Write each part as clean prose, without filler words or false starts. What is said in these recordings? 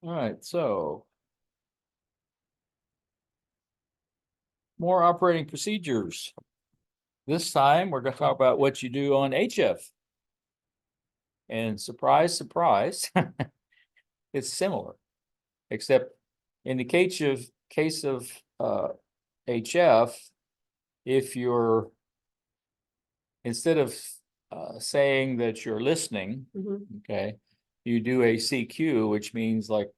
All right, so. More operating procedures. This time, we're gonna talk about what you do on HF. And surprise, surprise, it's similar. Except in the case of HF, if you're instead of saying that you're listening, okay, you do a CQ, which means like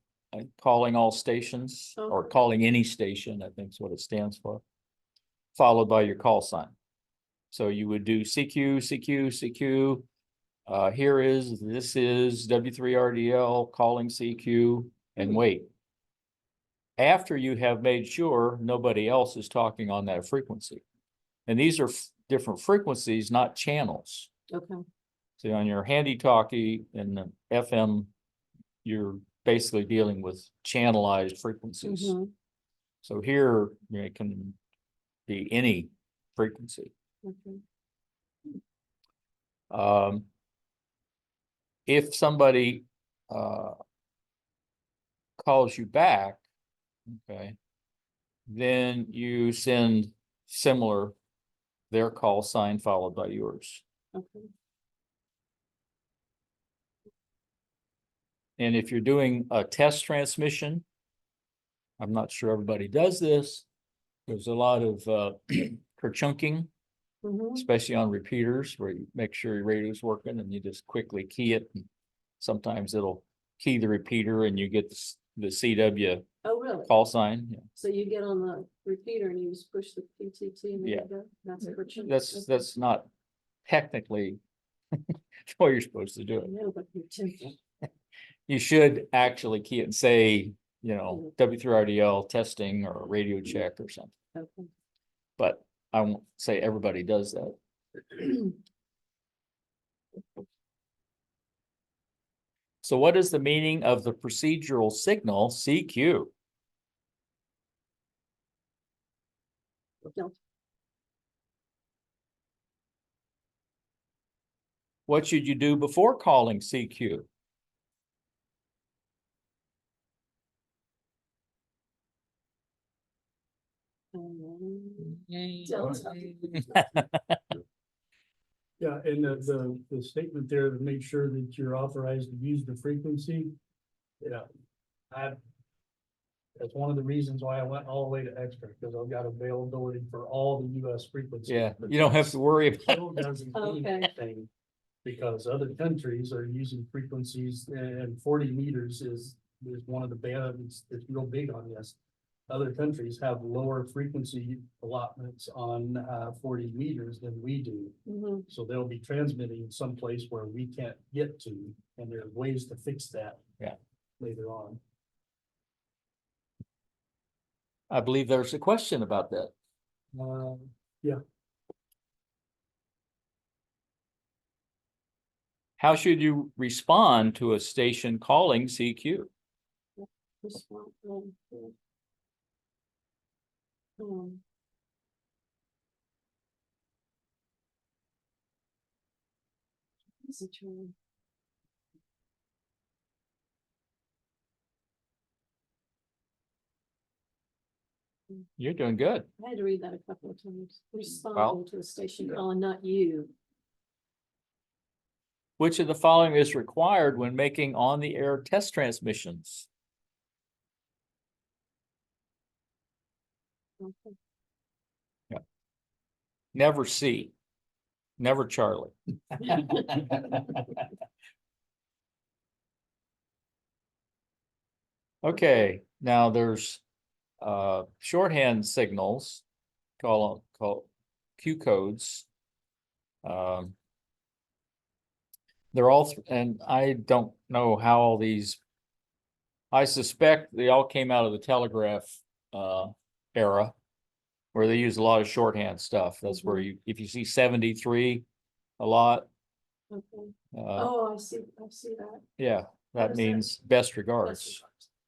calling all stations or Okay. calling any station, I think is what it stands for, followed by your call sign. So you would do CQ, CQ, CQ. This is W3RDL calling CQ and wait. After you have made sure nobody else is talking on that frequency. And these are different frequencies, not channels. Okay. So on your handy talkie and the FM, you're basically dealing with channelized frequencies. Mhm. So here it can be any frequency. Okay. If somebody calls you back, okay, then you send similar, their call sign followed by yours. Okay. And if you're doing a test transmission, I'm not sure everybody does this. There's a lot of kerchunking, Mhm. especially on repeaters where you make sure your radio's working and you just quickly key it. And sometimes it'll key the repeater and you get the CW Oh, really? call sign. Yeah. So you get on the repeater and you just push the PTT and there Yeah. you go? That's a virtual. That's not technically the way you're supposed to do I it. know, but you're tempted. You should actually key it and say, W3RDL testing or radio check or something. Okay. But I won't say everybody does that. So what is the meaning of the procedural signal CQ? No. What should you do before calling CQ? Delta. Yeah, and the statement there to make sure that you're authorized to use the frequency. Yeah. That's one of the reasons why I went all the way to extra, because I've got availability for all the US frequencies. Yeah, you don't have to worry about Still doesn't mean Okay. anything, because other countries are using frequencies and 40 meters is one of the bands that's real big on this. Other countries have lower frequency allotments on 40 meters than we do. Mhm. So they'll be transmitting someplace where we can't get to, and there are ways to fix that. Yeah. Later on. I believe there's a question about that. Yeah, How should you respond to a station calling CQ? Respond, is it true? You're doing good. I had to read that a couple of times. Well, Responding to a station calling, not you. Which of the following is required when making on-the-air test transmissions? Okay. Never C, never Charlie. Okay, now there's shorthand signals, call Q codes. They're all, and I don't know how all these, I suspect they all came out of the telegraph era, where they use a lot of shorthand stuff. That's where you, if you see 73 a lot, Okay. Oh, I see that. yeah, What that is that? means best regards.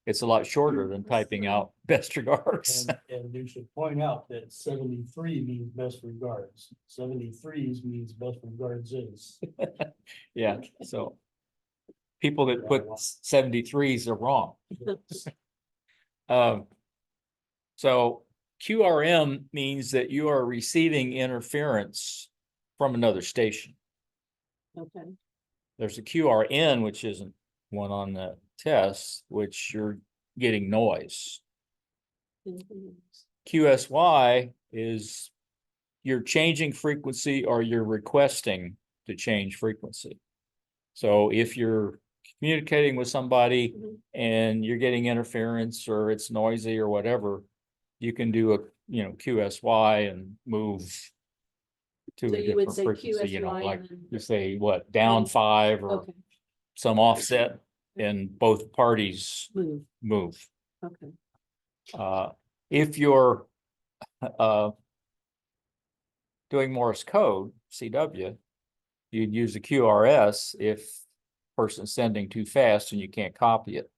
It's a lot shorter than typing out best regards. and you should point out that 73 means best regards. 73s means best regards is. Yeah, so people that put 73s are wrong. Um, so QRM means that you are receiving interference from another station. Okay, There's a QRN, which isn't one on the test, which you're getting noise. mhm, QSY is you're changing frequency or you're requesting to change frequency. So if you're communicating with somebody mhm. and you're getting interference or it's noisy or whatever, you can do a, QSY and move to So a you would different say frequency, QSY like and then- you say, what, down 5 or Okay, some offset and both parties move, move. okay, If you're doing Morse code, CW, you'd use a QRS if person's sending too fast and you can't copy it.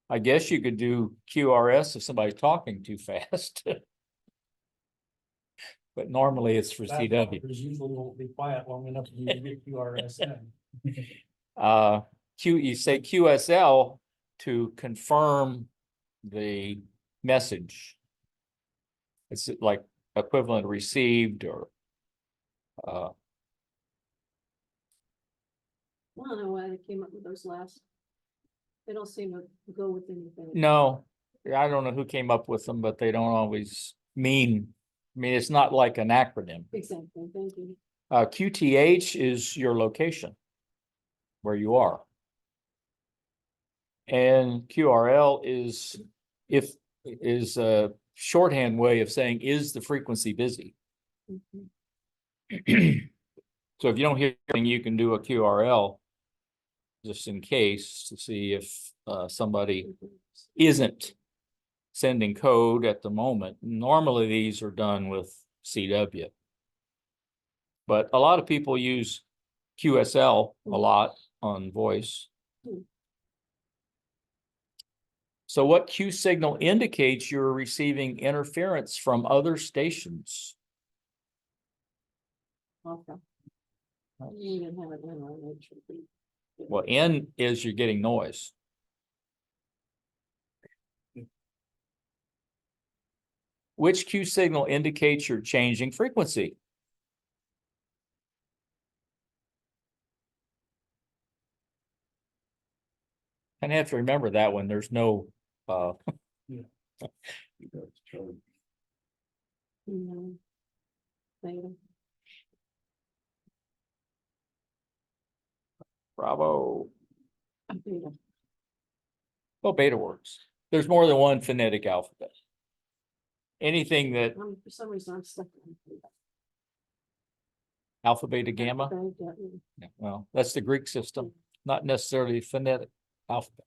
I guess you could do QRS if somebody's talking too fast. But normally it's for CW. Because usually won't be quiet long enough for you to get QRS in. You say QSL to confirm the message. It's like equivalent received or I don't know why they came up with those last. They don't seem to go with anything. no, I don't know who came up with them, but they don't always mean, it's not like an acronym. Exactly, thank you. QTH is your location where you are. And QRL is a shorthand way of saying, is the frequency busy? Mhm. So if you don't hear anything, you can do a QRL just in case to see if somebody isn't sending code at the moment. Normally, these are done with CW. But a lot of people use QSL a lot on voice. Hmm. So what Q signal indicates you're receiving interference from other stations? Okay. You even have it in on it should be. Well, N is you're getting noise. Which Q signal indicates you're changing frequency? And have to remember that one, there's no, No. Theta. Bravo. Theta. Well, beta works. There's more than one phonetic alphabet. Anything that For some reason, I'm stuck on theta. alpha, beta, gamma, Theta, yeah, well, that's the Greek system, not necessarily phonetic alphabet.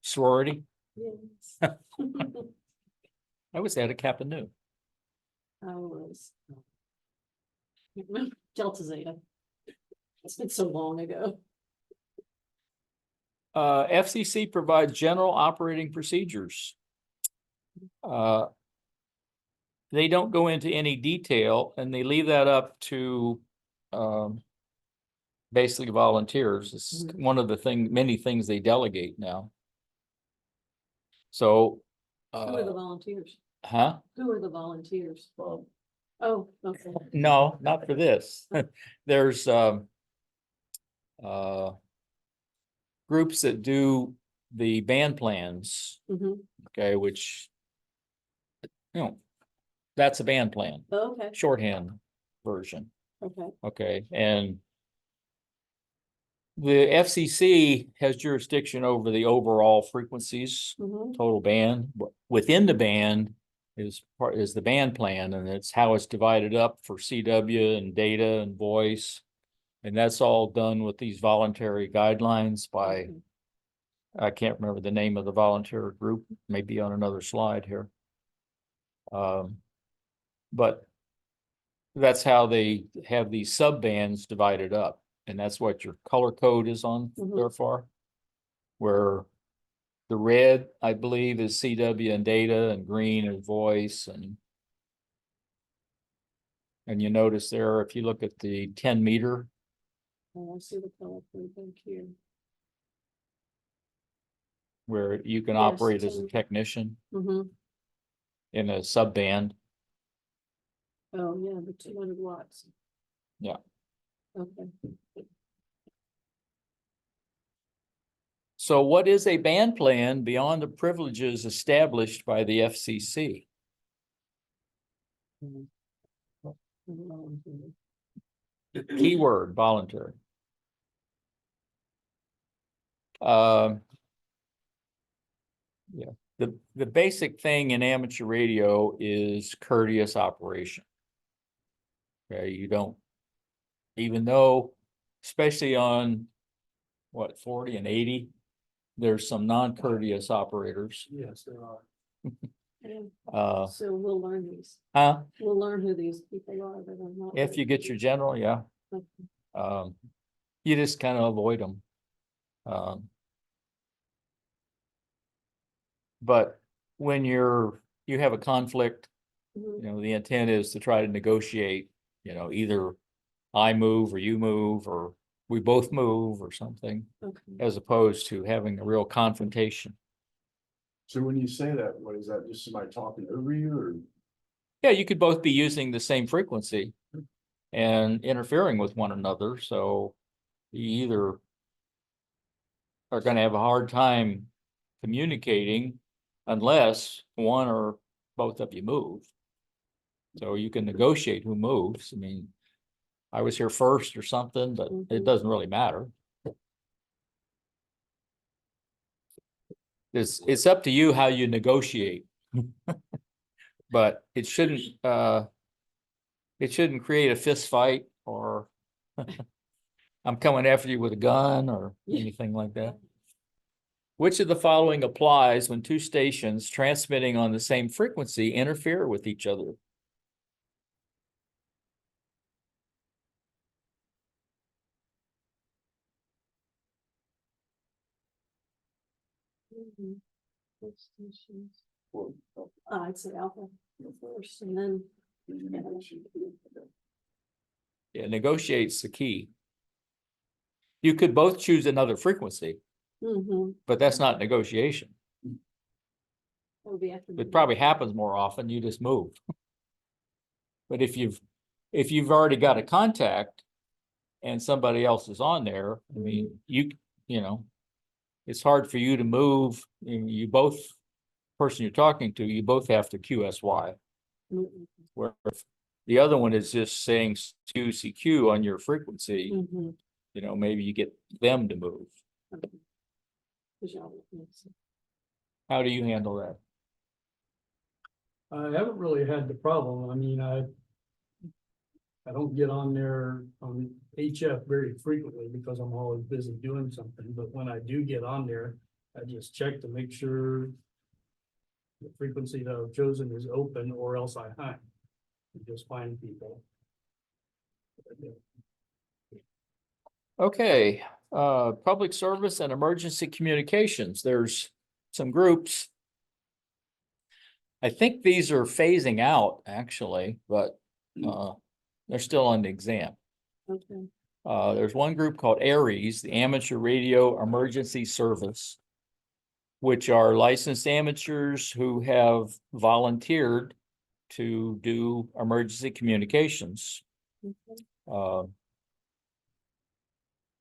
Sorority, yes. I was at a Kappa Nu. I was. Delta Zeta. It's been so long ago. FCC provides general operating procedures. They don't go into any detail and they leave that up to basically volunteers. This is one of the many things they delegate now. So, Who are the volunteers? huh? Who are the volunteers? Oh, okay. No, not for this. There's groups that do the band plans, Mhm. okay, which that's a band plan, Oh, okay, shorthand version, okay. okay, and the FCC has jurisdiction over the overall frequencies, Mhm. total band. But within the band is the band plan, and it's how it's divided up for CW and data and voice. And that's all done with these voluntary guidelines by, Okay. I can't remember the name of the volunteer group, maybe on another slide here. But that's how they have these sub bands divided up. And that's what your color code is on there for. Where the red, I believe, is CW and data, and green is voice, and you notice there, if you look at the 10 meter, Oh, I see the color code back here. where you can Yes, operate as a so- technician Mm-hmm. in a sub band. Oh, yeah, the 200 watts. Yeah. Okay. So what is a band plan beyond the privileges established by the FCC? Keyword voluntary. Yeah, the basic thing in amateur radio is courteous operation. Okay, you don't, even though, especially on what, 40 and 80, there's some non-courteous operators. Yes, there are. So we'll learn these. Huh? We'll learn who these people are that are not. If you get your general, yeah. Okay. You just kind of avoid them. But when you have a conflict, Mhm. the intent is to try to negotiate, either I move or you move, or we both move or something, Okay. as opposed to having a real confrontation. So when you say that, what is that, just somebody talking over you or? Yeah, you could both be using the same frequency and interfering with one another, so you either are gonna have a hard time communicating unless one or both of you move. So you can negotiate who moves. I mean, I was here first or something, but it Mhm. doesn't really matter. It's up to you how you negotiate. But it shouldn't create a fist fight or I'm coming after you with a gun or anything like that. Which of the following applies when two stations transmitting on the same frequency interfere with each other? Mhm. What stations? Well, I'd say alpha first and then. Yeah, negotiate's the key. You could both choose another frequency, Mhm. but that's not negotiation. That would be after. It probably happens more often, you just move. But if you've already got a contact and somebody else is on there, I mean, you know, it's hard for you to move, you both, person you're talking to, you both have to QSY. Mhm. Where if the other one is just saying QCQ on your frequency, Mhm. maybe you get them to move. Okay. 'Cause y'all- yes. How do you handle that? I haven't really had the problem. I mean, I don't get on there on HF very frequently because I'm always busy doing something, but when I do get on there, I just check to make sure the frequency that I've chosen is open or else I hang. And just find people. Okay, public service and emergency communications, there's some groups. I think these are phasing out actually, but they're still on the exam. Okay. There's one group called ARES, the Amateur Radio Emergency Service, which are licensed amateurs who have volunteered to do emergency communications. Okay.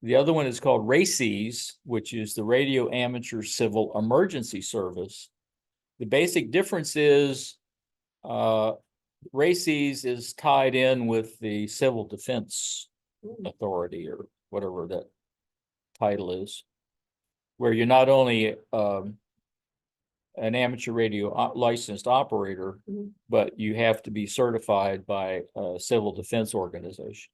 The other one is called RACES, which is the Radio Amateur Civil Emergency Service. The basic difference is RACES is tied in with the Civil Defense Mm. Authority or whatever that title is, where you're not only an amateur radio licensed operator, Mhm. but you have to be certified by a civil defense organization.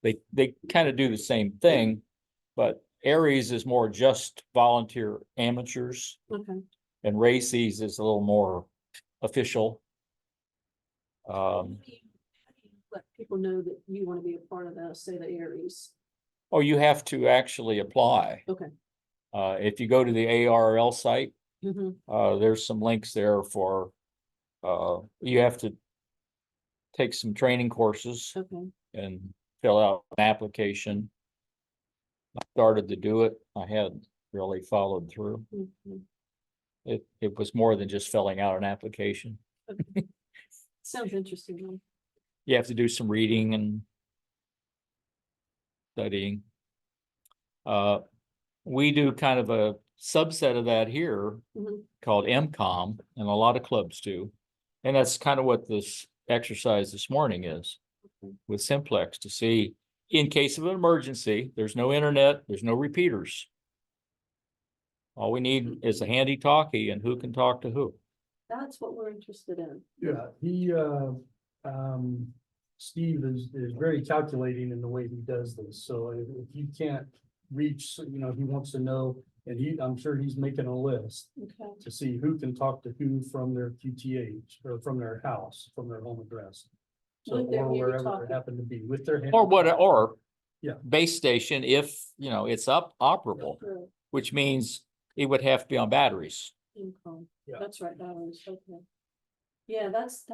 They kind of do the same thing, but ARES is more just volunteer amateurs Okay. and RACES is a little more official. Let people know that you want to be a part of that, say the Aries. Oh, you have to actually apply. Okay. If you go to the ARL site, Mhm. there's some links there for, you have to take some training courses Okay. and fill out an application. started to do it. I hadn't really followed through. Mhm. It was more than just filling out an application. Sounds interesting, though. You have to do some reading and studying. We do kind of a subset of that here Mhm. called MCOM, and a lot of clubs do. And that's kind of what this exercise this morning is with Simplex, to see, in case of an emergency, there's no internet, there's no repeaters. All we need is a handy talkie and who can talk to who. That's what we're interested in. Yeah, Steve is very calculating in the way he does this, so if you can't reach, he wants to know, and I'm sure he's making a list Okay. to see who can talk to who from their QTH, or from their house, from their home address. So, With their or wherever handy-talkie. they happen to be, with their. Or what, or Yeah. base station if, it's operable, Sure. which means it would have to be on batteries. Income. Yeah. That's right, that was, okay. Yeah, that's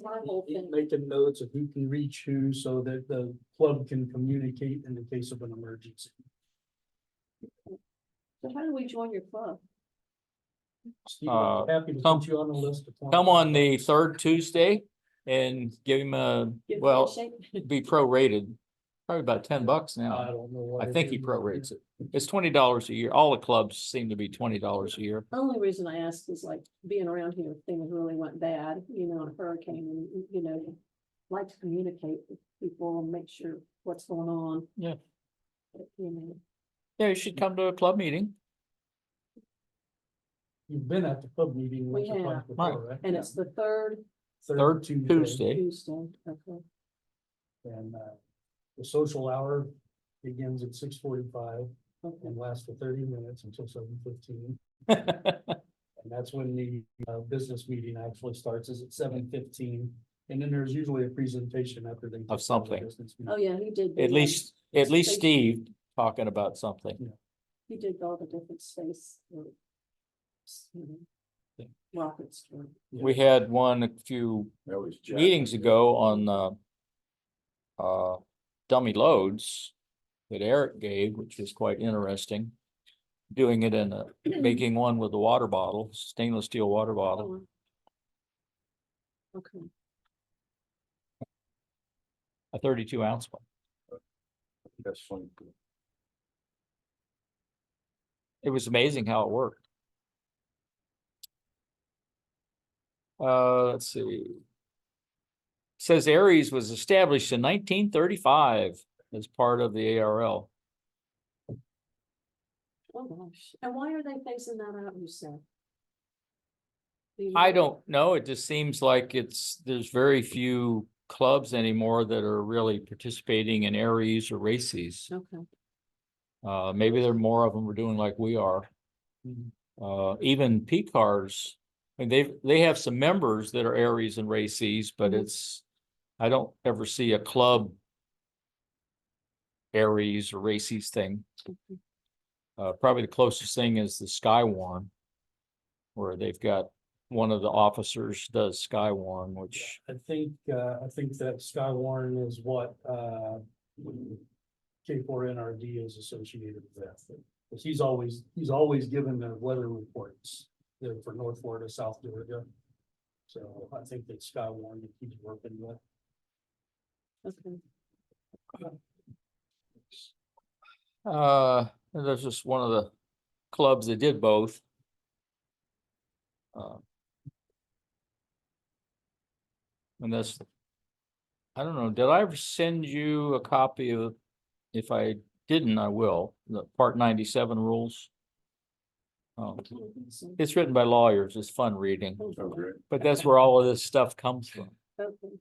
my whole He's thing. making notes of who can reach who so that the club can communicate in the case of an emergency. So how do we join your club? Steve, I'm happy to come- put you on the list. Come on the third Tuesday and give him Give me a well, shake? be prorated. Probably about $10 I now. don't know. what I it think he is. prorates it. It's $20 a year. All the clubs seem to be $20 a year. The only reason I asked is like being around here, if things really went bad, a hurricane, and, like to communicate with people and make sure what's going on. Yeah. But, you know, Yeah, you should come to a club meeting. You've been at the club meeting We once or twice have. before, right? and it's the third Third Tuesday. Tuesday, okay. And the social hour begins at 6:45 Okay. and lasts for 30 minutes until 7:15. And that's when the business meeting actually starts, is at 7:15. And then there's usually a presentation after they. Of something. Oh, yeah, he did. At least Space- Steve talking about something. He did all the different space. Rockets. We had one a few That was Jack. meetings ago on dummy loads that Eric gave, which was quite interesting. Doing it in making one with a water bottle, stainless steel water bottle. Okay. A 32-ounce one. That's funny. It was amazing how it worked. Let's see. Says Aries was established in 1935 as part of the ARL. Oh, gosh. And why are they phasing that out, you said? Do you I know? don't know. It just seems like there's very few clubs anymore that are really participating in Aries or races. Okay. Maybe there are more of them are doing like we are. Even P cars, I mean, they have some members that are Aries and races, but Mhm. I don't ever see a club Aries or races thing. Probably the closest thing is the Skywarn, where they've got one of the officers does Skywarn, which I think that Skywarn is what, K4NRD is associated with. Because he's always given the weather reports for North Florida, South Georgia. So I think that Skywarn that he's working with. Okay. and there's just one of the clubs that did both. And that's, I don't know, did I ever send you a copy of, if I didn't, I will, the Part 97 rules? It's written by lawyers, it's fun reading, Oh, great. but that's where all of this stuff comes from. Okay.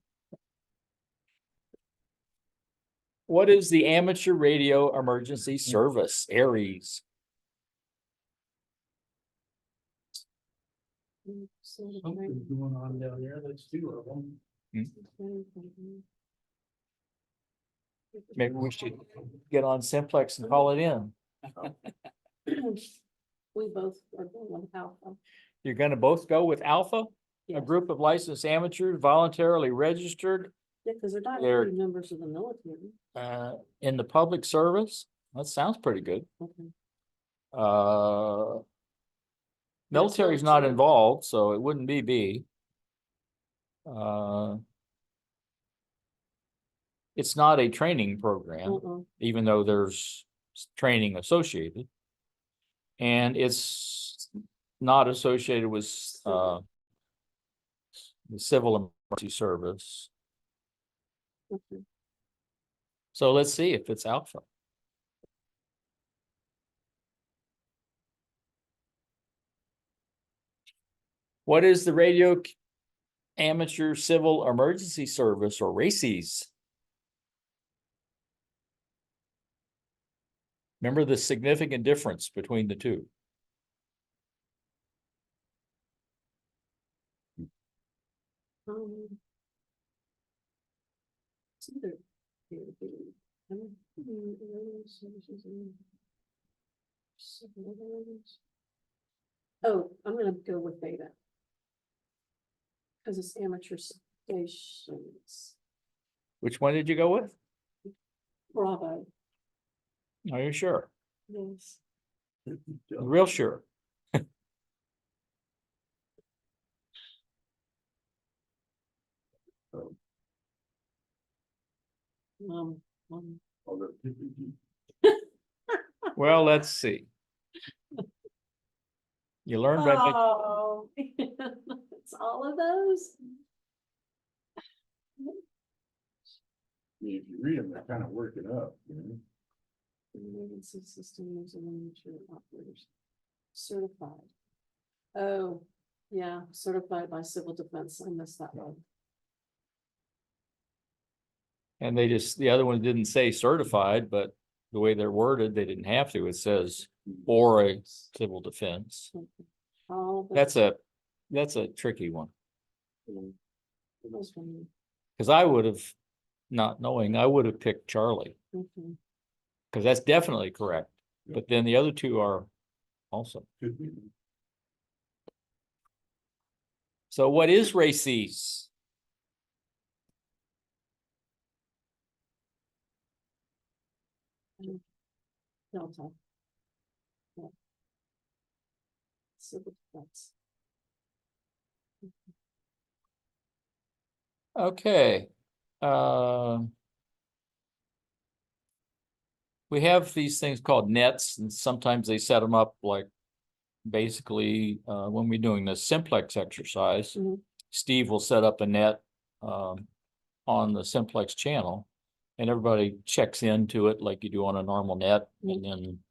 What is the Amateur Radio Emergency Service, ARES? Something's going on down there. There's two of them. Maybe we should get on Simplex and call it in. We both are going with Alpha. You're gonna both go with Alpha, a Yes. group of licensed amateurs voluntarily registered Yeah, because they're They're- directly members of the military. in the public service. That sounds pretty good. Okay. Military's not military. involved, so it wouldn't be B. It's not a training program, Uh-uh. even though there's training associated. And it's not associated with the Civil Emergency Service. Okay. So let's see if it's Alpha. What is the Radio Amateur Civil Emergency Service, or RACES? Remember the significant difference between the two. It's either A or B. Services and civil ones. Oh, I'm gonna go with Beta. Cause it's amateur stations. Which one did you go with? Bravo, Are you sure? yes. Real sure. Um, Although, Well, let's see. You learn by, oh, it's all of those? if you read them, they're kind of working up, you know? Emergency systems and amateur operators. Certified. Oh, yeah, certified by civil defense. I missed that one. and they just, the other one didn't say certified, but the way they're worded, they didn't have to. It says, or a civil defense. All the- That's a tricky one. Those one. Cause I would have, not knowing, I would have picked Charlie, Mhm. cause that's definitely correct. But then the other two are also. Could be. So what is RACES? Delta. Yeah. Civil defense. Okay. We have these things called nets, and sometimes they set them up like basically when we're doing the simplex exercise, Mhm. Steve will set up a net on the simplex channel, and everybody checks into it like you do on a normal net, and then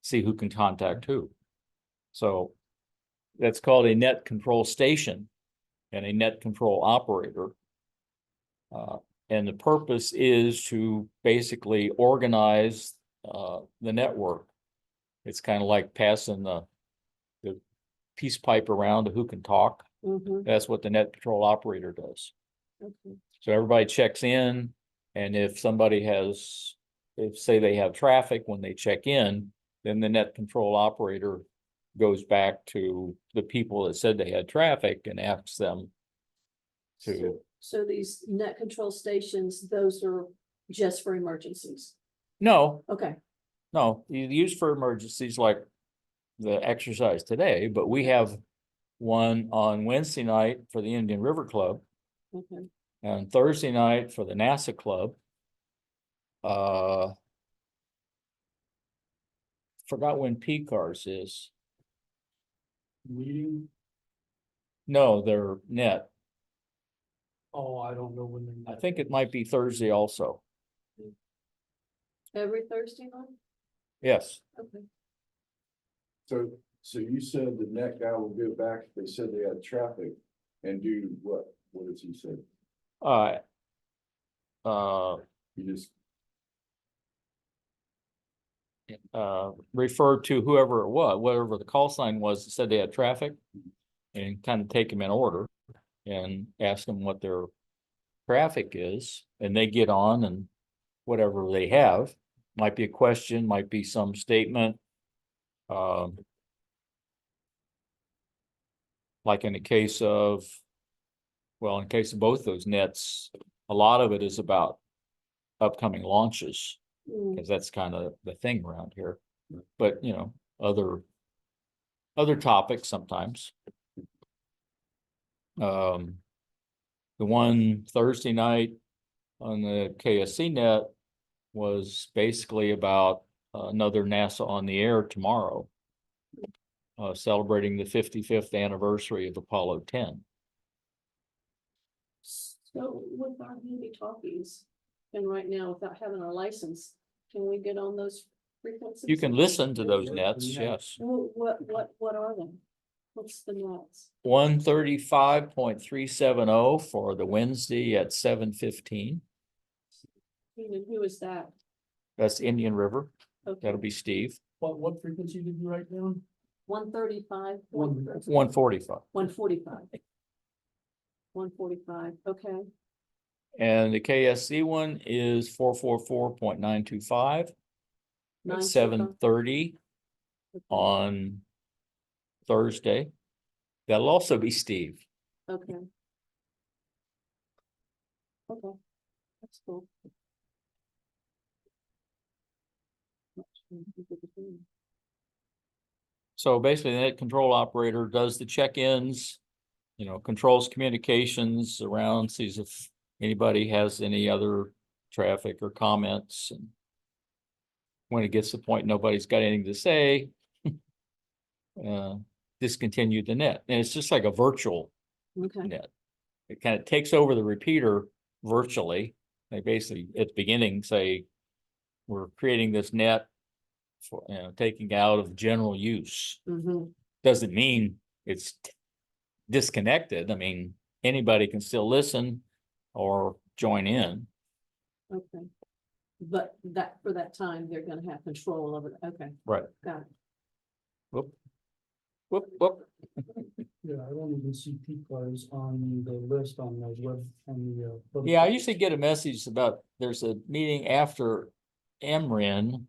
see who can contact who. So that's called a net control station and a net control operator. And the purpose is to basically organize the network. It's kind of like passing the peace pipe around to who can talk. Mhm. That's what the net control operator does. Okay. So everybody checks in, and if somebody has, if say they have traffic when they check in, then the net control operator goes back to the people that said they had traffic and asks them to, So these net control stations, those are just for emergencies. no, Okay, no, you use for emergencies like the exercise today, but we have one on Wednesday night for the Indian River Club okay. and Thursday night for the NASA Club. Forgot when PCARS is. Meeting, No, they're net. oh, I don't know when they. I think it might be Thursday also. Every Thursday night? Yes. Okay. So you said the net guy will go back, if they said they had traffic and do what? What does he say? He just, Refer to whoever it was, whatever the call sign was, that said they had traffic. And kind of take them in order and ask them what their traffic is, and they get on and whatever they have, might be a question, might be some statement. Like in the case of, well, in case of both those nets, a lot of it is about upcoming launches. Mm, because that's kind of the thing around here. But, you know, other topics sometimes. The one Thursday night on the KSC net was basically about another NASA on the air tomorrow. Celebrating the 55th anniversary of Apollo 10. So with our handy talkies, and right now without having our license, can we get on those frequencies? You can listen to those nets, yes. What are they? What's the nets? 135.370 for the Wednesday at 7:15. And who is that? That's Indian River. Okay, That'll be Steve. What frequency did you write down? 135, 145. 145. 145, okay, And the KSC one is 444.925 at 925. 7:30 Okay, on Thursday. That'll also be Steve. okay. Okay, that's cool. So basically, the net control operator does the check-ins, you know, controls communications around, sees if anybody has any other traffic or comments. And when it gets to the point nobody's got anything to say, discontinue the net. And it's just like a virtual Okay, net. It kind of takes over the repeater virtually. They basically, at the beginning, say, we're creating this net for, you know, taking out of general use. Doesn't mean it's disconnected. I mean, anybody can still listen or join in. okay. But that, for that time, they're gonna have control over it, okay, Right. got it. Whoop. Whoop, whoop. Yeah, I don't even see P cars on the list on the web, on the. Yeah, I usually get a message about there's a meeting after MRIN,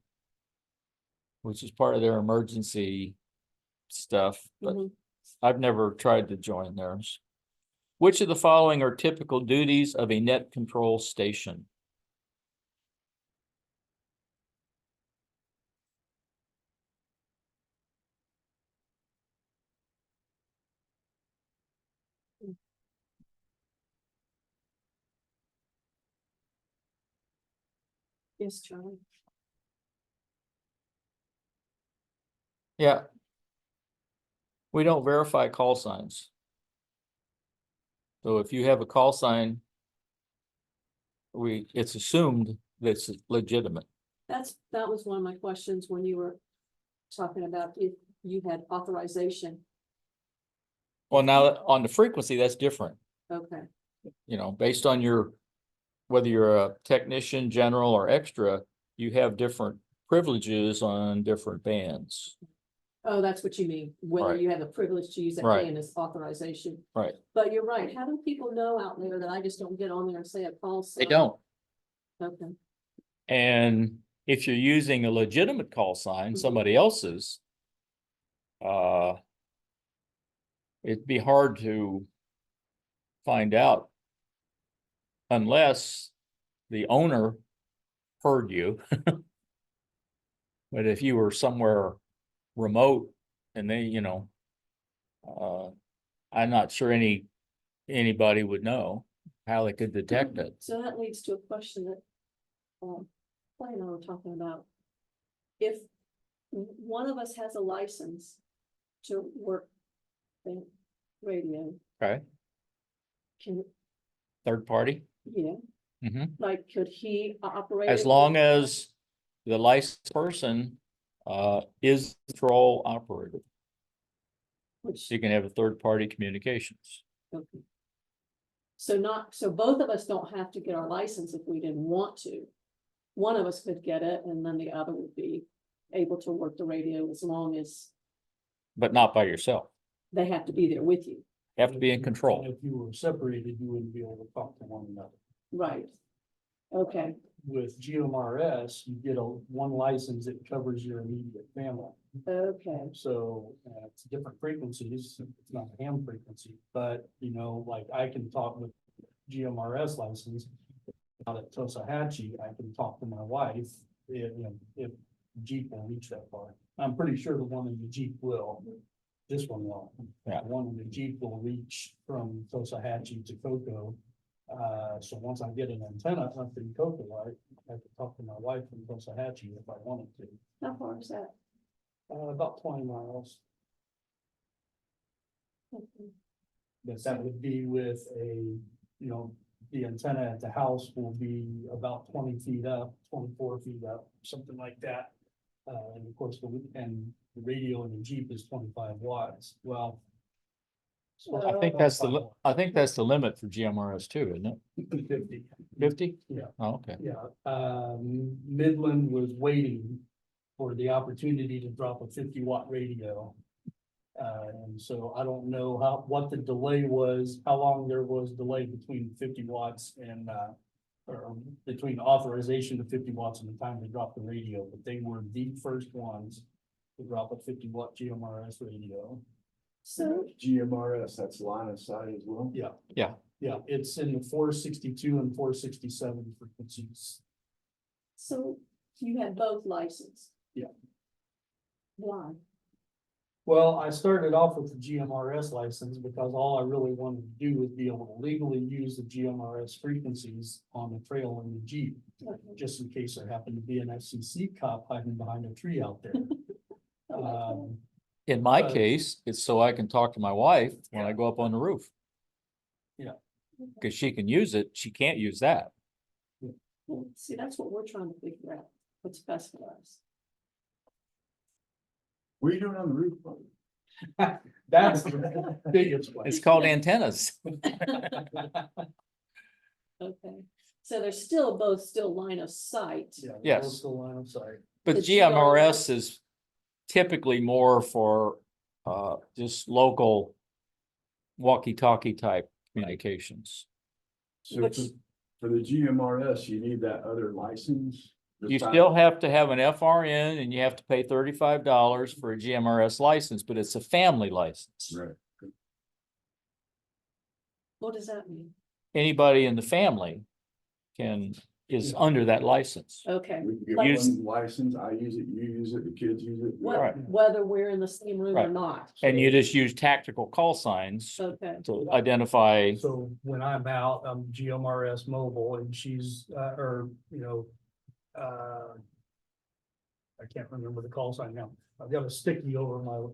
which is part of their emergency stuff, but Mhm. I've never tried to join theirs. Which of the following are typical duties of a net control station? Yes, Charlie. Yeah. We don't verify call signs. So if you have a call sign, it's assumed that it's legitimate. That was one of my questions when you were talking about if you had authorization. Well, now on the frequency, that's different, Okay, you know, based on whether you're a technician, general or extra, you have different privileges on different bands. oh, that's what you mean, whether Right. you have the privilege to use that Right. band as authorization. Right. But you're right, how do people know out there that I just don't get on there and say a call sign? They don't. Okay, And if you're using a legitimate call sign, Mhm. somebody else's, it'd be hard to find out unless the owner heard you. But if you were somewhere remote and they, you know, I'm not sure anybody would know how they could detect it. so that leads to a question that, Clay and I were talking about. If one of us has a license to work the radio, Okay. can, Third party. yeah, Mhm. like, could he operate? As it? long as the licensed person is the control operator, Which, you can have a third party communications. okay. So both of us don't have to get our license if we didn't want to. One of us could get it and then the other would be able to work the radio as long as But not by yourself. they have to be there with you. You have to be in control. If you were separated, you wouldn't be able to talk to one another. Right. Okay, With GMRS, you get one license that covers your immediate family. okay, So it's different frequencies. It's not a ham frequency, but you know, like I can talk with GMRS license. Out at Tosahatchee, I can talk to my wife if Jeep will reach that far. I'm pretty sure the one in the Jeep will, this one will. Yeah. The one in the Jeep will reach from Tosahatchee to Cocoa. So once I get an antenna up in Cocoa, I have to talk to my wife from Tosahatchee if I wanted to. How far is that? About 20 miles, Okay. but that would be with the antenna at the house will be about 20 feet up, 24 feet up, something like that. And of course, the radio in the Jeep is 25 watts. Well. I think that's I think that's the limit for GMRS too, isn't it? 50. 50? Yeah. Oh, okay. Yeah, Midland was waiting for the opportunity to drop a 50-watt radio. And so I don't know what the delay was, how long there was delay between 50 watts and, or between authorization to 50 watts and the time they dropped the radio, but they were the first ones to drop a 50-watt GMRS radio. So, GMRS, that's line of sight as well? Yeah. Yeah. Yeah, it's in the 462 and 467 frequencies. so you had both licensed? Yeah. Why? Well, I started off with the GMRS license because all I really wanted to do was be able to legally use the GMRS frequencies on the trail in the Jeep, Okay. just in case there happened to be an FCC cop hiding behind a tree out there. I like that. In my But- case, it's so I can talk to my wife when I go up on the roof. Yeah. Cause she can use it, she can't use that. Well, see, that's what we're trying to figure out, what's best for us. What are you doing on the roof? That's the biggest one. It's called antennas. Okay, so they're still both line of sight. Yeah, Yes. coastal line of sight. But The GMRS is typically more for just local walkie-talkie type communications. So Which- for the GMRS, you need that other license? You still have to have an FRN and you have to pay $35 for a GMRS license, but it's a family license. Right. What does that mean? Anybody in the family is under that license. Okay, We can get Like- one license, I use it, you use it, the kids use it. Right. whether we're in the same room or Right. not. And you just use tactical call signs Okay, to identify. So when I'm out, I'm GMRS mobile and she's, I can't remember the call sign now. I've got a sticky over my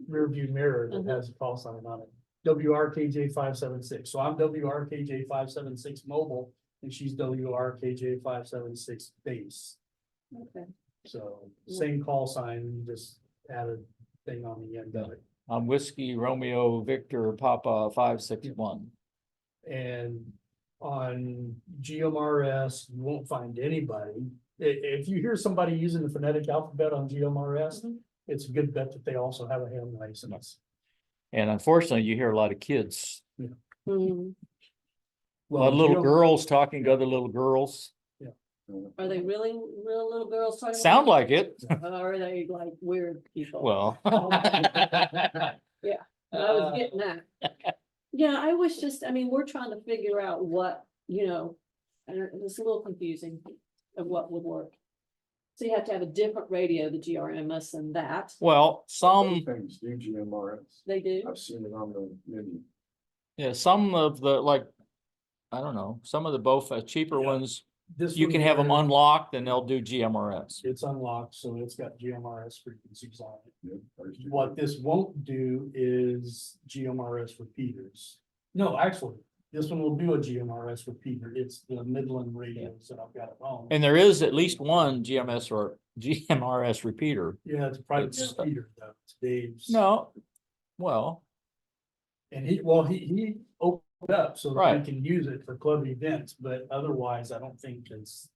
rear view mirror that has a call sign on it. WRKJ 576. So I'm WRKJ 576 mobile and she's WRKJ 576 base. okay. So same call sign, just added thing on the end of it. I'm Whiskey Romeo Victor Papa 561. And on GMRS, you won't find anybody. If you hear somebody using the phonetic alphabet on GMRS, Mhm. it's a good bet that they also have a ham license. And unfortunately, you hear a lot of kids, Hmm. a lot of little girls talking to other little girls. Are they really real little girls talking? Sound like it. Or are they like weird people? Well. I was getting that. Yeah, I was just, I mean, we're trying to figure out what, it's a little confusing of what would work. So you have to have a different radio, the GRMS and that, Well, some, Things do GMRS. they do. I've seen it on the menu. yeah, some of the, like, I don't know, some of the both cheaper Yeah. ones, This you one can have them here, unlocked and they'll do GMRS. It's unlocked, so it's got GMRS frequencies on it. Yeah, ours do. What this won't do is GMRS repeaters. No, actually, this one will do a GMRS repeater. It's the Midland radios that I've got at home. And there is at least one GMS or GMRS repeater. Yeah, it's a private It's- repeater though. It's Dave's. No, well, And he opened up so that Right. we can use it for club events, but otherwise I don't think it's.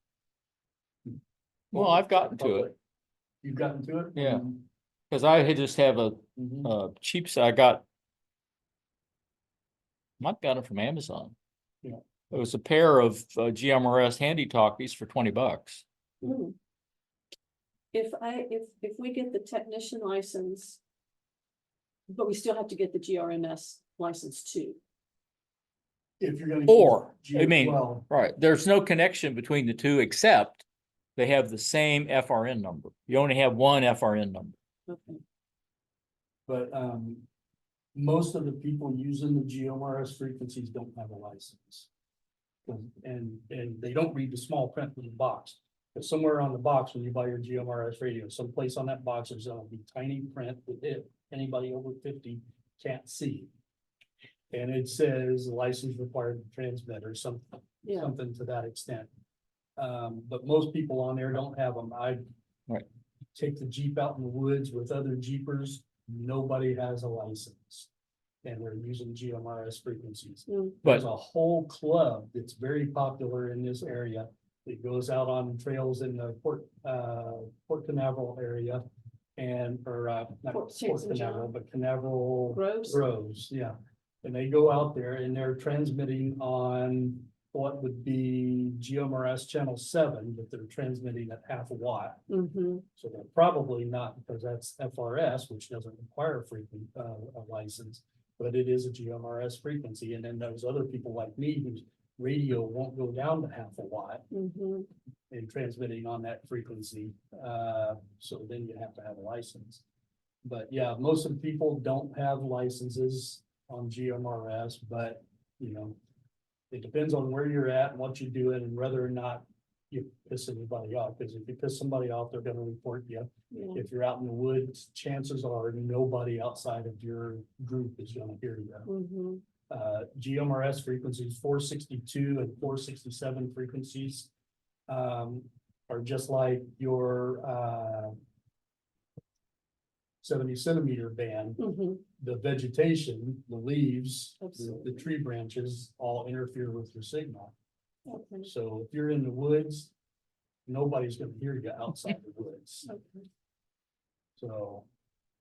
Well, I've gotten to it. You've gotten to it? Yeah. Cause I had just have a Mhm. cheap, I've got it from Amazon. Yeah. It was a pair of GMRS handy talkies for $20. Hmm. If we get the technician license. But we still have to get the GRMS license too. If you're gonna. Or, use I mean, Well, right, there's no connection between the two except they have the same FRN number. You only have one FRN number. Okay. But, most of the people using the GMRS frequencies don't have a license. And they don't read the small print in the box. But somewhere on the box, when you buy your GMRS radio, someplace on that box, there's gonna be tiny print that anybody over 50 can't see. And it says license required to transmit or something, Yeah. something to that extent. But most people on there don't have them. I Right. take the Jeep out in the woods with other Jeepers, nobody has a license. And they're using GMRS frequencies. Mm, There's But a whole club that's very popular in this area. It goes out on trails in the Port Canaveral area. And, not Fort Port St. John. Canaveral, but Canaveral Groves. Groves, yeah. And they go out there and they're transmitting on what would be GMRS channel 7, but they're transmitting at half a watt. Mm-hmm. So they're probably not, because that's FRS, which doesn't require a license, but it is a GMRS frequency. And then those other people like me whose radio won't go down to half a watt Mm-hmm. in transmitting on that frequency. So then you have to have a license. But yeah, most of the people don't have licenses on GMRS, but you know, it depends on where you're at and what you're doing and whether or not you piss anybody off. Because if you piss somebody off, they're gonna report you. Yeah. If you're out in the woods, chances are nobody outside of your group is gonna hear you. Mm-hmm. GMRS frequencies, 462 and 467 frequencies. Are just like your 70 centimeter band. Mm-hmm. The vegetation, the leaves, the Absolutely. tree branches all interfere with your signal. Okay. So if you're in the woods, nobody's gonna hear you outside the woods. Okay. So.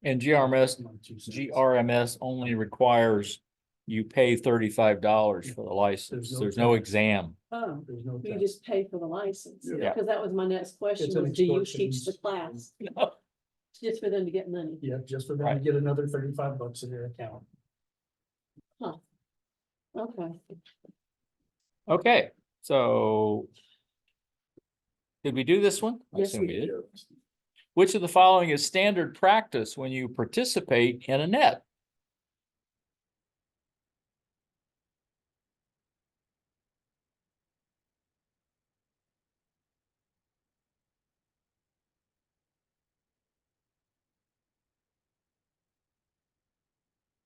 and GRMS, my 2 cents. GRMS only requires you pay $35 for the license. There's no There's no tax. exam. Oh, There's no. you tax. just pay for the license, Yeah. because that was my next question, It's an was do you extortion. teach the class? Just for them to get money. Yeah, just for them to get another $35 in their account. Okay. Okay, so did we do this one? I Yes, assume we did. Yeah. Which of the following is standard practice when you participate in a net?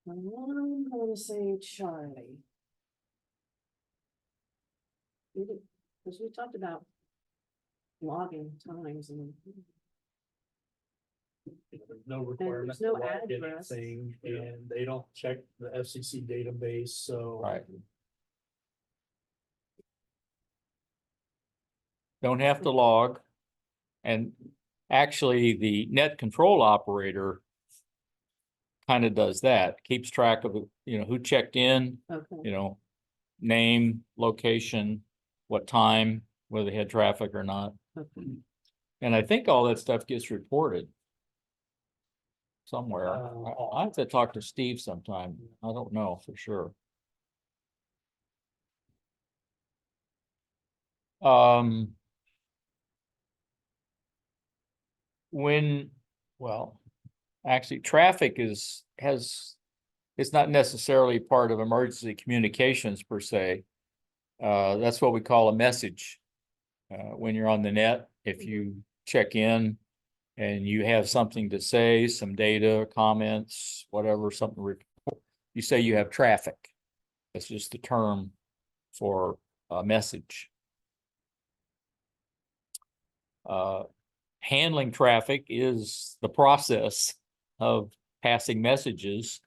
I'm gonna say Charlie. Because we talked about logging times and. There's no requirement. no to log address. anything, and they don't check the FCC database, so. Right. Don't have to log. And actually, the net control operator kind of does that, keeps track of, who checked in, Okay. name, location, what time, whether they had traffic or not. Okay. And I think all that stuff gets reported somewhere. I have to talk to Steve sometime. I don't know for sure. Actually, traffic it's not necessarily part of emergency communications per se. That's what we call a message. When you're on the net, if you check in and you have something to say, some data, comments, whatever, something, you say you have traffic. That's just the term for a message. Handling traffic is the process of passing messages.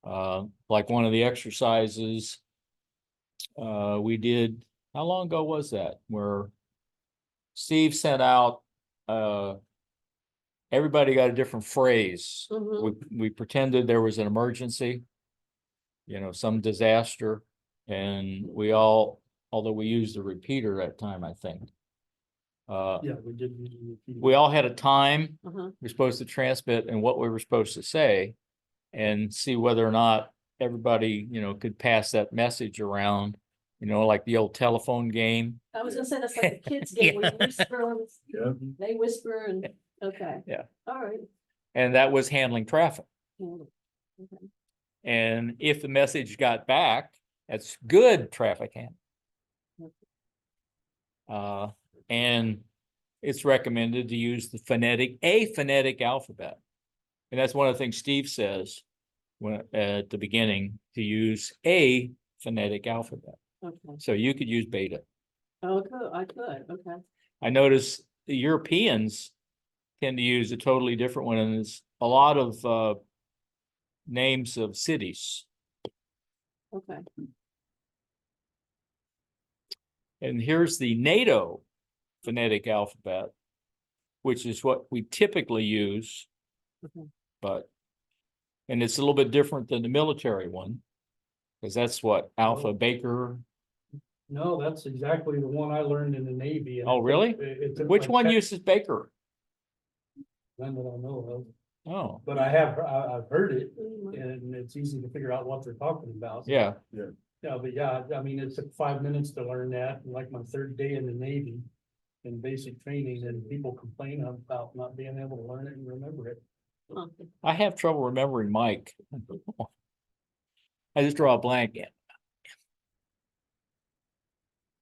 Like one of the exercises we did, how long ago was that? Where Steve sent out, everybody got a different phrase. Mhm. We pretended there was an emergency, some disaster, and we all, although we used the repeater that time, I think. Yeah, we did. We all had a time Uh-huh. we're supposed to transmit and what we were supposed to say, and see whether or not everybody, could pass that message around You know, like the old telephone game. I was gonna say, that's like the kids game, where you whisper, and Yeah. they whisper and, okay. Yeah. All right. And that was handling traffic. Yeah. Okay. And if the message got back, that's good traffic handling. And it's recommended to use a phonetic alphabet. And that's one of the things Steve says when, at the beginning, to use a phonetic alphabet. Okay. So you could use beta. Oh, could, I could, okay. I notice the Europeans tend to use a totally different one, and it's a lot of names of cities. Okay. And here's the NATO phonetic alphabet, which is what we typically use, Okay. but, and it's a little bit different than the military one, because that's what Alpha Oh. Baker. No, that's exactly the one I learned in the Navy. and Oh, it took- really? it took Which like one 10 uses Baker? None that I know of, Oh, but I've heard it, Mm, and it's easy to figure out what they're talking about. yeah. Yeah, but yeah, I mean, it took 5 minutes to learn that, and like my third day in the Navy. In basic training, and people complain about not being able to learn it and remember it. huh. I have trouble remembering Mike. I just draw a blank.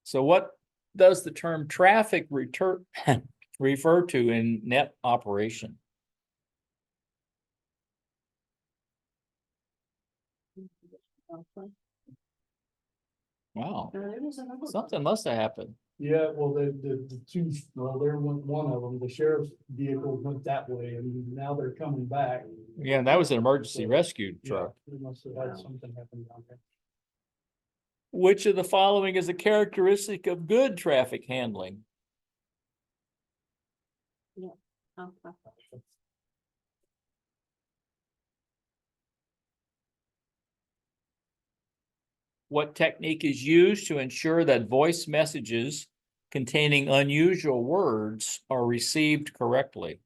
So what does the term traffic refer to in net operation? Okay. Wow, There is another one. something must have happened. Yeah, well, the two, well, there went one of them, the sheriff's vehicle went that way, and now they're coming back. Yeah, that was an emergency rescue Yeah, truck. they must have had something happen down there. Which of the following is a characteristic of good traffic handling? Okay. What technique is used to ensure that voice messages containing unusual words are received correctly?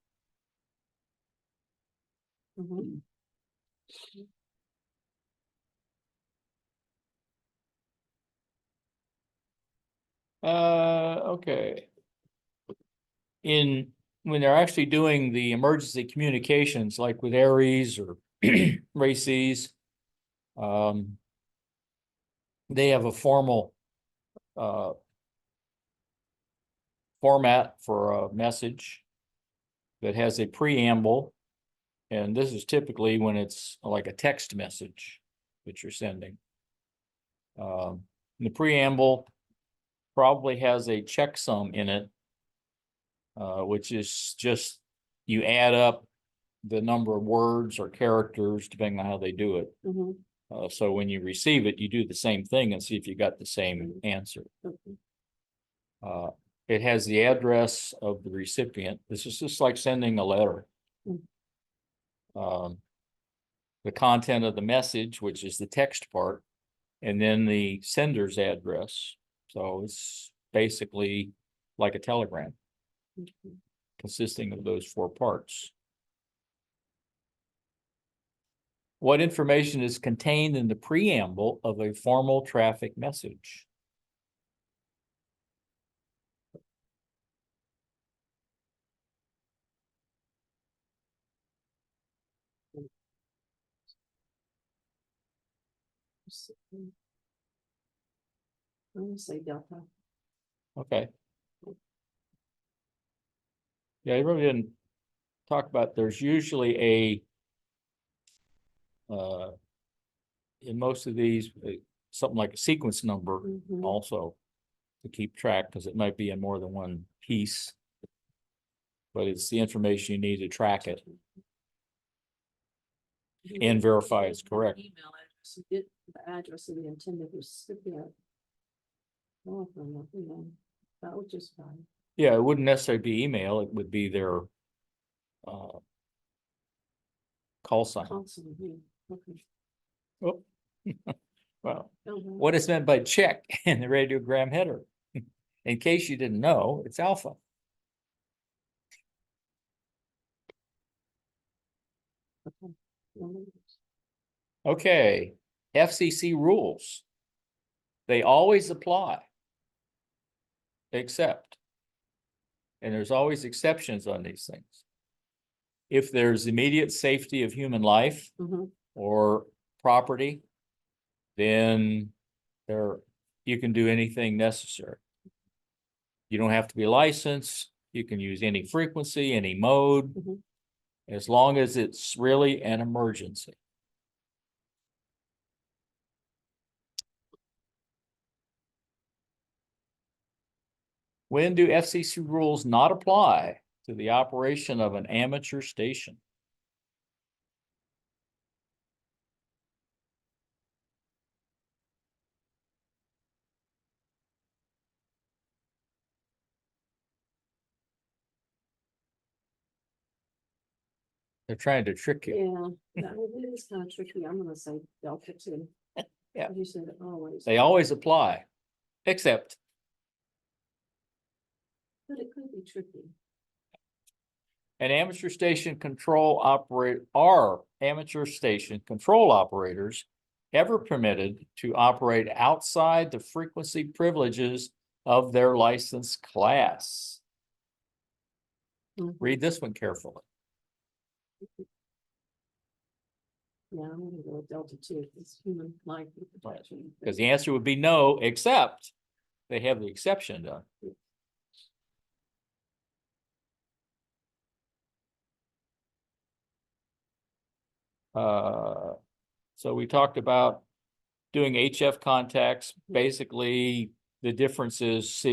Mhm. Okay. When they're actually doing the emergency communications, like with Aries or Races, they have a formal format for a message that has a preamble. And this is typically when it's like a text message that you're sending. The preamble probably has a checksum in it, which is just you add up the number of words or characters depending on how they do it. Mhm. So when you receive it, you do the same thing and see if you got the same answer. Okay. It has the address of the recipient. This is just like sending a letter. Mm. The content of the message, which is the text part, and then the sender's address. So it's basically like a telegram Okay. consisting of those four parts. What information is contained in the preamble of a formal traffic message? I'm gonna say Delta. Okay. Yeah, I really didn't talk about, there's usually in most of these, something like a sequence number Mhm. also to keep track, because it might be in more than one piece. But it's the information you need to track it and verify it's correct. Email address, you get the address of the intended recipient. Telephone, you know, that was just fine. Yeah, it wouldn't necessarily be email, it would be their call sign. Constantly, okay. Oh. Well, Mhm. what is meant by check in the radiogram header? In case you didn't know, it's alpha. Okay. Mhm. Okay, FCC rules. They always apply. Except. And there's always exceptions on these things. If there's immediate safety of human life Mhm. or property, then you can do anything necessary. You don't have to be licensed. You can use any frequency, any mode, Mhm. as long as it's really an emergency. When do FCC rules not apply to the operation of an amateur station? They're trying to trick you. Yeah, it is kind of tricky. I'm gonna say Delta too. Yeah. You said always. They always apply, except But it could be tricky. an amateur station are amateur station control operators ever permitted to operate outside the frequency privileges of their license class? Mhm. Read this one carefully. Yeah, I'm gonna go with Delta too. It's human life protection. Because the answer would be no, except they have the exception done. So we talked about doing HF contacts. Basically, the difference is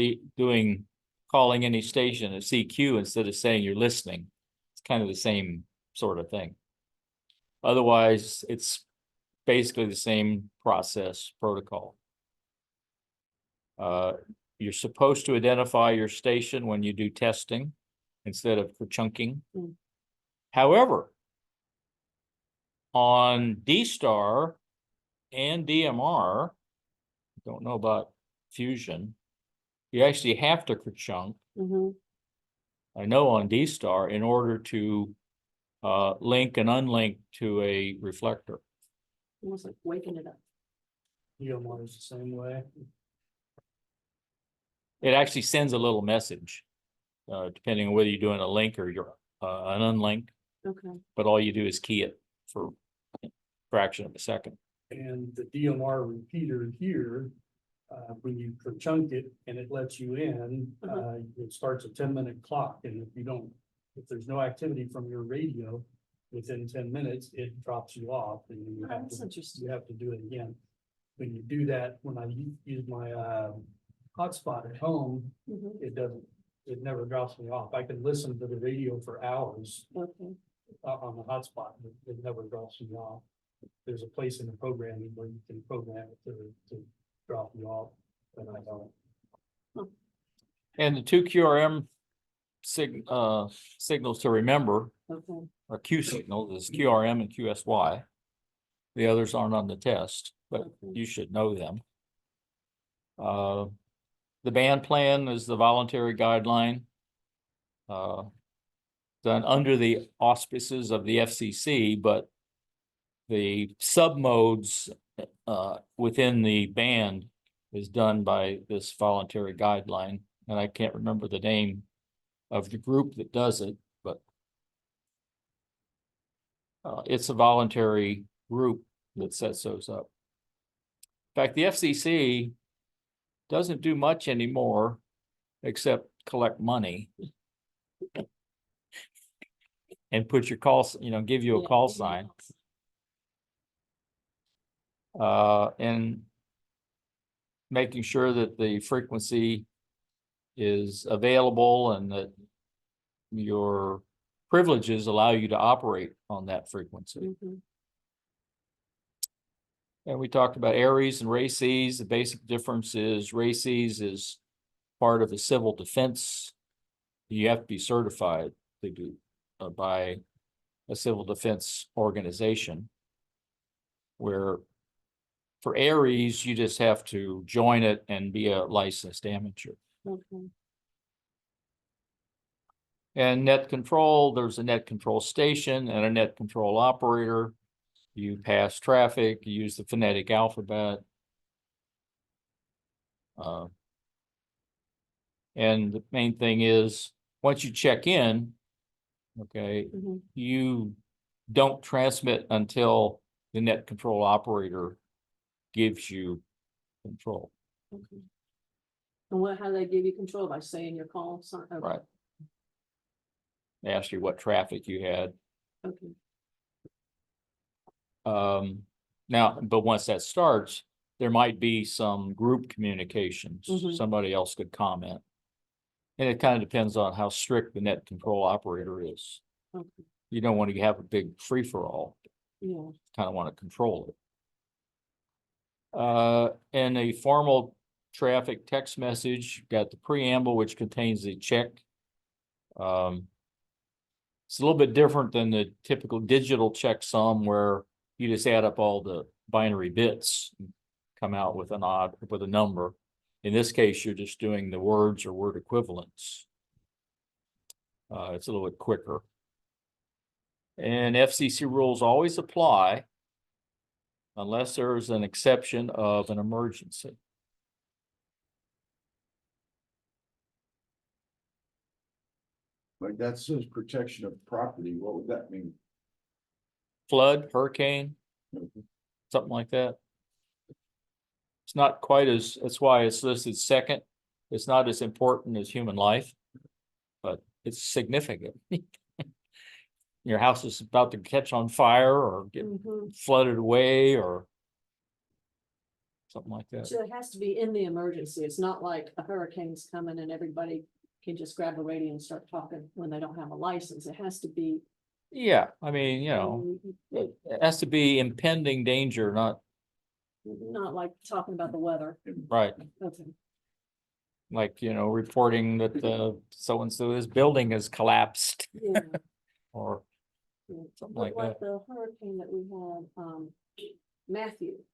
calling any station a CQ instead of saying you're listening. It's kind of the same sort of thing. Otherwise, it's basically the same process protocol. You're supposed to identify your station when you do testing instead of for chunking. Mm. However, on D-Star and DMR, don't know about Fusion, you actually have to chunk. Mhm. I know on D-Star in order to link and unlink to a reflector. Almost like waking it up. DMR is the same way. It actually sends a little message, depending on whether you're doing a link or you're an unlink, Okay. but all you do is key it for a fraction of a second. And the DMR repeater here, when you chunk it and it lets you in, it starts a 10-minute clock. And if there's no activity from your radio within 10 minutes, it drops you off and then Oh, that's interesting. you have to do it again. When you do that, when I use my hotspot at home, Mhm. it never drops me off. I can listen to the radio for hours Okay. on the hotspot, but it never drops me off. There's a place in the programming where you can program it to drop you off, but I don't. And the two QRM signals to remember Okay. are Q signals, is QRM and QSY. The others aren't on the test, but Okay. you should know them. The band plan is the voluntary guideline. Done under the auspices of the FCC, but the submodes within the band is done by this voluntary guideline. And I can't remember the name of the group that does it, but it's a voluntary group that sets those up. In fact, the FCC doesn't do much anymore except collect money and put your calls, give you a Yeah, call yeah. sign. And making sure that the frequency is available and that your privileges allow you to operate on that frequency. Mhm. And we talked about ARES and RACES. The basic difference is RACES is part of the civil defense. You have to be certified to do by a civil defense organization, where for ARES, you just have to join it and be a licensed amateur. Okay. And net control, there's a net control station and a net control operator. You pass traffic, you use the phonetic alphabet. And the main thing is, once you check in, okay, Mhm. you don't transmit until the net control operator gives you control. Okay. And what, how do they give you control? By saying your call? Okay. Right. They asked you what traffic you had. Okay. Now, but once that starts, there might be some group communications. Mhm. Somebody else could comment. And it kind of depends on how strict the net control operator is. Okay. You don't want to have a big free-for-all, Yeah. kind of want to control it. And a formal traffic text message, got the preamble, which contains the check. It's a little bit different than the typical digital checksum where you just add up all the binary bits, and come out with a number. In this case, you're just doing the words or word equivalents. It's a little bit quicker. And FCC rules always apply unless there's an exception of an emergency. Like that says protection of property, what would that mean? Flood, hurricane, something like that. It's not quite as, that's why it's listed second. It's not as important as human life, but it's significant. Your house is about to catch on fire or get Mhm. flooded away or something like that. So it has to be in the emergency. It's not like a hurricane's coming and everybody can just grab a radio and start talking when they don't have a license. It has to be. Yeah, I mean, you know, it has to be impending danger, not Not like talking about the weather. right. Okay. Like, reporting that so-and-so this building has collapsed Yeah. or Yeah. something But like that. the hurricane that we had, Matthew,